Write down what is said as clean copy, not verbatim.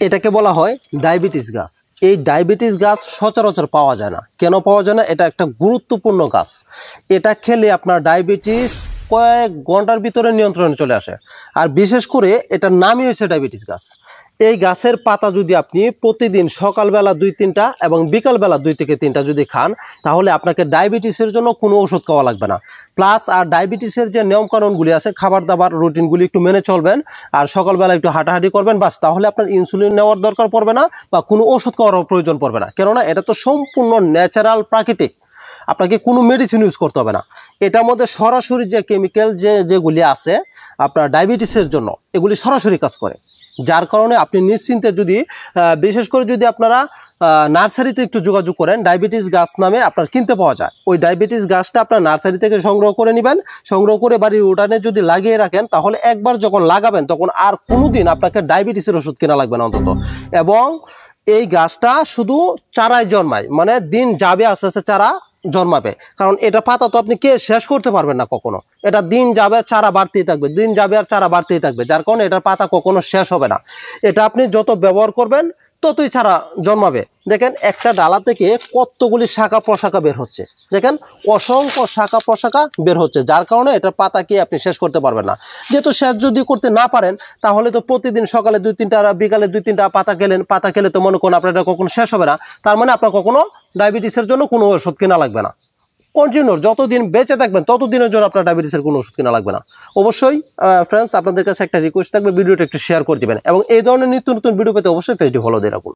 এটাকে বলা হয় ডায়াবেটিস গাছ। এই ডায়াবেটিস গাছ সচরাচর পাওয়া যায় না। কেন পাওয়া যায় না? এটা একটা গুরুত্বপূর্ণ গাছ। এটা খেলে আপনার ডায়াবেটিস কয়েক ঘন্টার ভিতরে নিয়ন্ত্রণে চলে আসে। আর বিশেষ করে এটার নামই হচ্ছে ডায়াবেটিস গাছ। এই গাছের পাতা যদি আপনি প্রতিদিন সকালবেলা 2-3টা এবং বিকালবেলা 2 থেকে 3টা যদি খান, তাহলে আপনাকে ডায়াবেটিসের জন্য কোনো ওষুধ খাওয়া লাগবে না। প্লাস আর ডায়াবেটিসের যে নিয়মকানুনগুলি আছে, খাবার দাবার রুটিনগুলি একটু মেনে চলবেন, আর সকালবেলা একটু হাঁটাহাঁটি করবেন, বাস, তাহলে আপনার ইনসুলিন নেওয়ার দরকার পড়বে না বা কোনো ওষুধ খাওয়ার প্রয়োজন পড়বে না। কেননা এটা তো সম্পূর্ণ ন্যাচারাল, প্রাকৃতিক। আপনাকে কোনো মেডিসিন ইউজ করতে হবে না। এটার মধ্যে সরাসরি যে কেমিক্যাল যেগুলি আছে আপনার ডায়াবেটিসের জন্য, এগুলি সরাসরি কাজ করে। যার কারণে আপনি নিশ্চিন্তে যদি বিশেষ করে যদি আপনারা নার্সারিতে একটু যোগাযোগ করেন, ডায়াবেটিস গাছ নামে আপনার কিনতে পাওয়া যায়। ওই ডায়াবেটিস গাছটা আপনার নার্সারি থেকে সংগ্রহ করে নেবেন। সংগ্রহ করে বাড়ির উঠানে যদি লাগিয়ে রাখেন, তাহলে একবার যখন লাগাবেন তখন আর কোনো দিন আপনাকে ডায়াবেটিসের ওষুধ কেনা লাগবে না অন্তত। এবং এই গাছটা শুধু চারায় জন্মায়, মানে দিন যাবে আস্তে আস্তে চারা জন্মাবে। কারণ এটা পাতা তো আপনি কে শেষ করতে পারবেন না কখনো। এটা দিন যাবে চারা বাড়তেই থাকবে, দিন যাবে আর চারা বাড়তেই থাকবে। যার কারণে এটার পাতা কখনো শেষ হবে না। এটা আপনি যত ব্যবহার করবেন ততই চারা জন্মাবে। দেখেন একটা ডালা থেকে কতগুলি শাখা প্রশাখা বের হচ্ছে। দেখেন অসংখ্য শাখা প্রশাখা বের হচ্ছে, যার কারণে এটার পাতাকে আপনি শেষ করতে পারবেন না। যেহেতু শেষ যদি করতে না পারেন, তাহলে তো প্রতিদিন সকালে 2-3টা বিকালে 2-3টা পাতা খেলে তো মনে করুন আপনার এটা কখনো শেষ হবে না। তার মানে আপনার কখনো ডায়াবেটিসের জন্য কোনো ওষুধ কেনা লাগবে না। কন্টিনিউ যতদিন বেঁচে থাকবেন ততদিনের জন্য আপনার ডায়াবেটিসের কোনো ওষুধ কেনা লাগবে না। অবশ্যই ফ্রেন্ডস, আপনাদের কাছে একটা রিকোয়েস্ট থাকবে, ভিডিওটা একটু শেয়ার করে দিবেন এবং এই ধরনের নিত্য নতুন ভিডিও পেতে অবশ্যই পেজটি ফলো দিয়ে রাখুন।